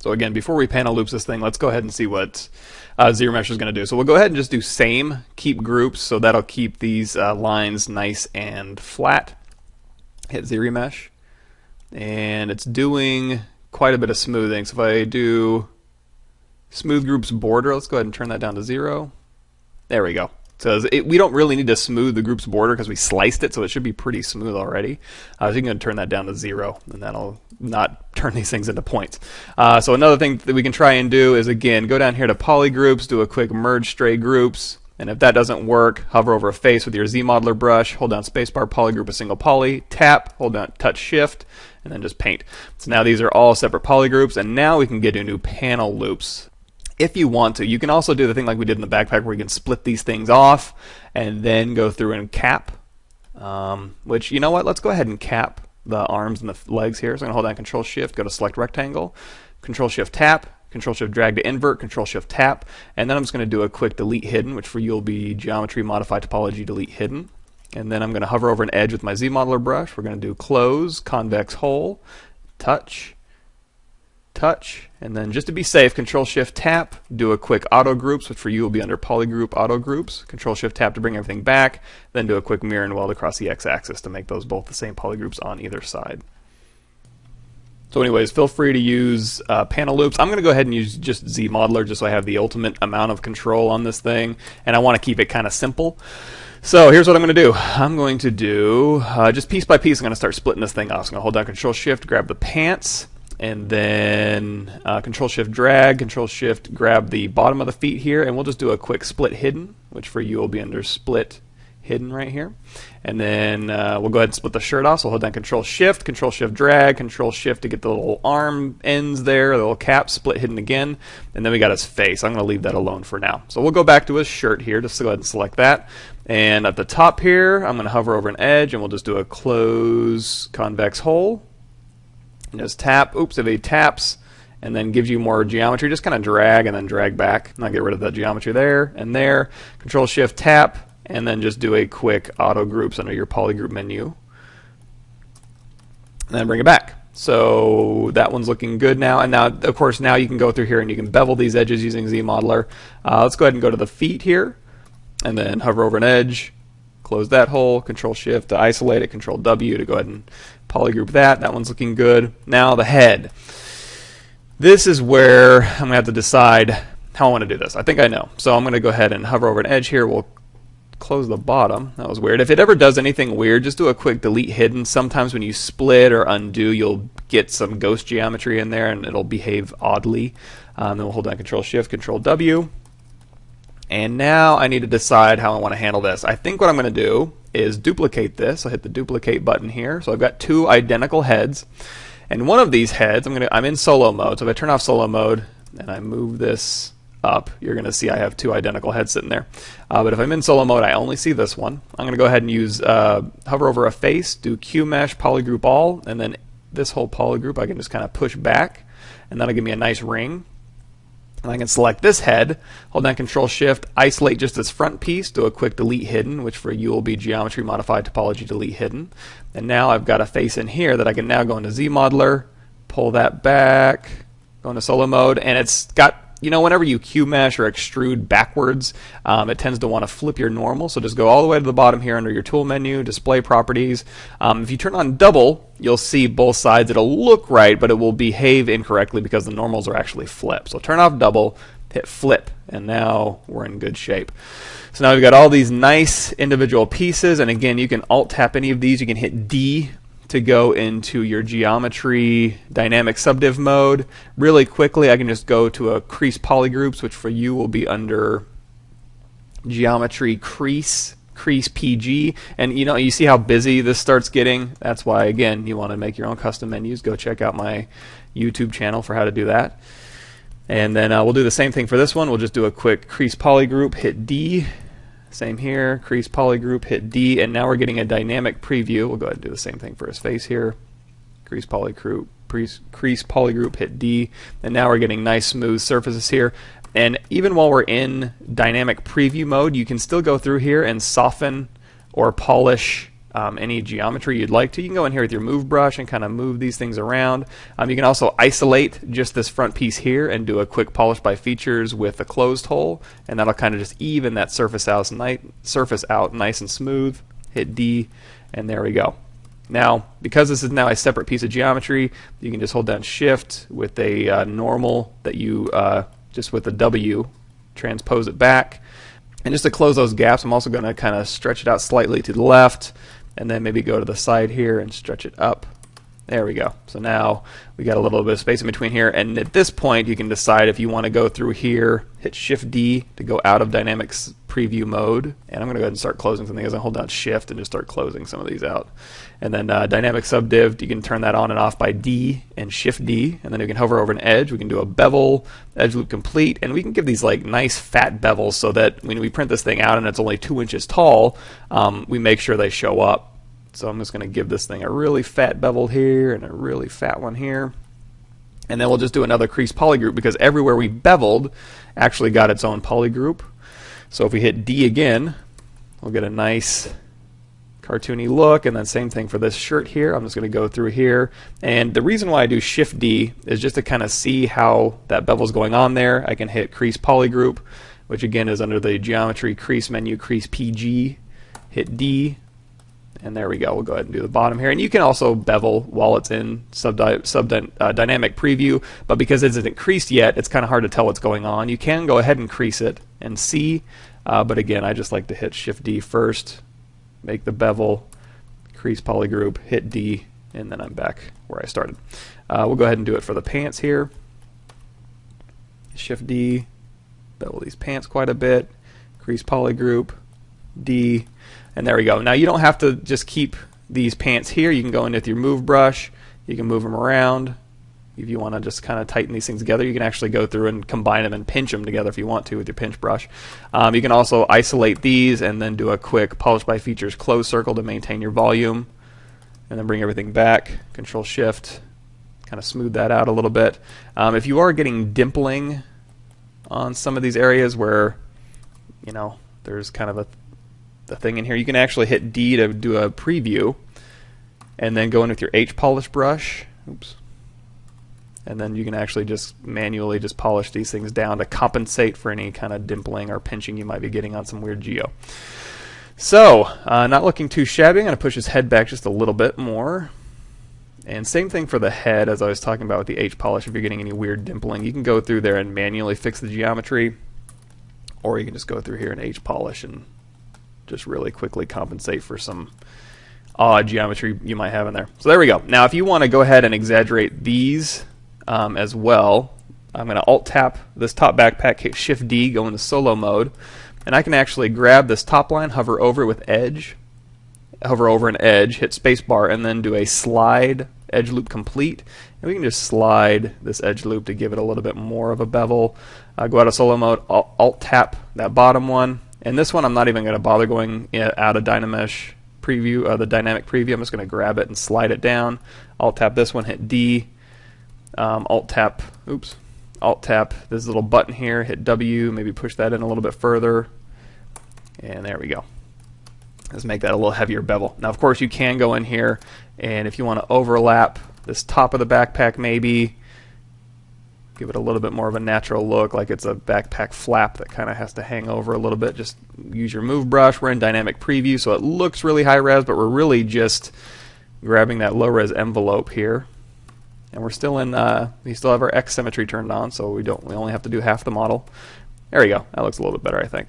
So again, before we panel loops this thing, let's go ahead and see what zero mesh is going to do. So we'll go ahead and just do same, keep groups, so that'll keep these lines nice and flat. Hit zero mesh, and it's doing quite a bit of smoothing. So if I do smooth groups border, let's go ahead and turn that down to 0. There we go. So we don't really need to smooth the group's border because we sliced it, so it should be pretty smooth already. So you can turn that down to 0, and that'll not turn these things into points. So another thing that we can try and do is, again, go down here to polygroups, do a quick merge stray groups, and if that doesn't work, hover over a face with your Z-modeler brush, hold down spacebar, polygroup a single poly, tap, hold down touch shift, and then just paint. So now these are all separate polygroups, and now we can get into panel loops. If you want to, you can also do the thing like we did in the backpack where you can split these things off and then go through and cap, which, you know what, let's go ahead and cap the arms and the legs here. So I'm going to hold down Control Shift, go to Select Rectangle, Control Shift Tap, Control Shift Drag to invert, Control Shift Tap, and then I'm just going to do a quick Delete Hidden, which for you will be Geometry Modify Topology Delete Hidden. And then I'm going to hover over an edge with my Z-modeler brush. We're going to do Close, Convex Hole, Touch, Touch, and then just to be safe, Control Shift Tap, do a quick Auto Groups, which for you will be under Polygroup Auto Groups. Control Shift Tap to bring everything back, then do a quick mirror and weld across the x-axis to make those both the same polygroups on either side. So anyways, feel free to use panel loops. I'm going to go ahead and use just Z-modeler just so I have the ultimate amount of control on this thing, and I want to keep it kind of simple. So here's what I'm going to do. I'm going to do, just piece by piece, I'm going to start splitting this thing off. So I'm going to hold down Control Shift, grab the pants, and then Control Shift Drag, Control Shift grab the bottom of the feet here, and we'll just do a quick Split Hidden, which for you will be under Split Hidden right here. And then we'll go ahead and split the shirt off. So we'll hold down Control Shift Drag, Control Shift to get the little arm ends there, the little cap, Split Hidden again, and then we got his face. I'm going to leave that alone for now. So we'll go back to his shirt here, just to go ahead and select that. And at the top here, I'm going to hover over an edge, and we'll just do a Close Convex Hole. And just tap, oops, if he taps, and then gives you more geometry, just kind of drag and then drag back. And I'll get rid of that geometry there and there. Control Shift Tap, and then just do a quick Auto Groups under your Polygroup menu. And then bring it back. So that one's looking good now. And now, of course, now you can go through here and you can bevel these edges using Z-modeler. Let's go ahead and go to the feet here, and then hover over an edge. Close that hole, Control Shift to isolate it, Control W to go ahead and polygroup that. That one's looking good. Now the head. This is where I'm going to have to decide how I want to do this. I think I know. So I'm going to go ahead and hover over an edge here. We'll close the bottom. That was weird. If it ever does anything weird, just do a quick Delete Hidden. Sometimes when you split or undo, you'll get some ghost geometry in there and it'll behave oddly. Then we'll hold down Control Shift, Control W. And now I need to decide how I want to handle this. I think what I'm going to do is duplicate this. I'll hit the duplicate button here. So I've got two identical heads. And one of these heads, I'm in solo mode. So if I turn off solo mode and I move this up, you're going to see I have two identical heads sitting there. But if I'm in solo mode, I only see this one. I'm going to go ahead and use hover over a face, do Q Mesh, Polygroup All, and then this whole polygroup I can just kind of push back, and that'll give me a nice ring. And I can select this head, hold down Control Shift, isolate just this front piece, do a quick Delete Hidden, which for you will be Geometry Modify Topology Delete Hidden. And now I've got a face in here that I can now go into Z-modeler, pull that back, go into solo mode, and it's got, you know, whenever you Q mesh or extrude backwards, it tends to want to flip your normal. So just go all the way to the bottom here under your tool menu, display properties. If you turn on double, you'll see both sides. It'll look right, but it will behave incorrectly because the normals are actually flipped. So turn off double, hit flip, and now we're in good shape. So now we've got all these nice individual pieces, and again, you can alt tap any of these. You can hit D to go into your geometry dynamic subdiv mode. Really quickly, I can just go to a crease polygroups, which for you will be under geometry crease PG. And you know, you see how busy this starts getting. That's why, again, you want to make your own custom menus. Go check out my YouTube channel for how to do that. And then we'll do the same thing for this one. We'll just do a quick crease polygroup, hit D. Same here, crease polygroup, hit D, and now we're getting a dynamic preview. We'll go ahead and do the same thing for his face here. Crease polygroup, hit D, and now we're getting nice smooth surfaces here. And even while we're in dynamic preview mode, you can still go through here and soften or polish any geometry you'd like to. You can go in here with your move brush and kind of move these things around. You can also isolate just this front piece here and do a quick polish by features with a closed hole, and that'll kind of just even that surface out nice and smooth. Hit D, and there we go. Now, because this is now a separate piece of geometry, you can just hold down Shift with a normal that you just with a W transpose it back. And just to close those gaps, I'm also going to kind of stretch it out slightly to the left, and then maybe go to the side here and stretch it up. There we go. So now we got a little bit of space in between here, and at this point you can decide if you want to go through here, hit Shift D to go out of Dynamics Preview mode, and I'm going to go ahead and start closing something as I hold down Shift and just start closing some of these out. And then Dynamic Subdiv, you can turn that on and off by D and Shift D, and then we can hover over an edge. We can do a bevel, edge loop complete, and we can give these like nice fat bevels so that when we print this thing out and it's only 2 inches tall, we make sure they show up. So I'm just going to give this thing a really fat bevel here and a really fat one here. And then we'll just do another crease polygroup because everywhere we beveled actually got its own polygroup. So if we hit D again, we'll get a nice cartoony look. And then same thing for this shirt here. I'm just going to go through here. And the reason why I do Shift D is just to kind of see how that bevel is going on there. I can hit crease polygroup, which again is under the geometry crease menu, crease PG. Hit D. And there we go. We'll go ahead and do the bottom here. And you can also bevel while it's in dynamic preview, but because it isn't creased yet, it's kind of hard to tell what's going on. You can go ahead and crease it and see, but again, I just like to hit Shift D first, make the bevel, crease polygroup, hit D, and then I'm back where I started. We'll go ahead and do it for the pants here. Shift D, bevel these pants quite a bit, crease polygroup, D, and there we go. Now you don't have to just keep these pants here. You can go in with your move brush. You can move them around. If you want to just kind of tighten these things together, you can actually go through and combine them and pinch them together if you want to with your pinch brush. You can also isolate these and then do a quick polish by features close circle to maintain your volume, and then bring everything back. Control Shift, kind of smooth that out a little bit. If you are getting dimpling on some of these areas where there's kind of the thing in here, you can actually hit D to do a preview, and then go in with your H polish brush. Oops. And then you can actually just manually just polish these things down to compensate for any kind of dimpling or pinching you might be getting on some weird geo. So, not looking too shabby. I'm going to push his head back just a little bit more. And same thing for the head as I was talking about with the H polish. If you're getting any weird dimpling, you can go through there and manually fix the geometry, or you can just go through here and H polish and just really quickly compensate for some odd geometry you might have in there. So there we go. Now if you want to go ahead and exaggerate these as well, I'm going to Alt-tap this top backpack, hit Shift-D, go into solo mode, and I can actually grab this top line, hover over it with edge, hover over an edge, hit spacebar, and then do a slide edge loop complete. And we can just slide this edge loop to give it a little bit more of a bevel. Go out of solo mode, Alt-tap that bottom one. And this one I'm not even going to bother going out of Dynamesh preview, the dynamic preview. I'm just going to grab it and slide it down. Alt-tap this one, hit D. Alt-tap this little button here, hit W, maybe push that in a little bit further. And there we go. Let's make that a little heavier bevel. Now of course you can go in here, and if you want to overlap this top of the backpack maybe, give it a little bit more of a natural look, like it's a backpack flap that kind of has to hang over a little bit. Just use your move brush. We're in dynamic preview, so it looks really high res, but we're really just grabbing that low res envelope here. And we're still in, we still have our X symmetry turned on, so we only have to do half the model. There we go. That looks a little bit better, I think.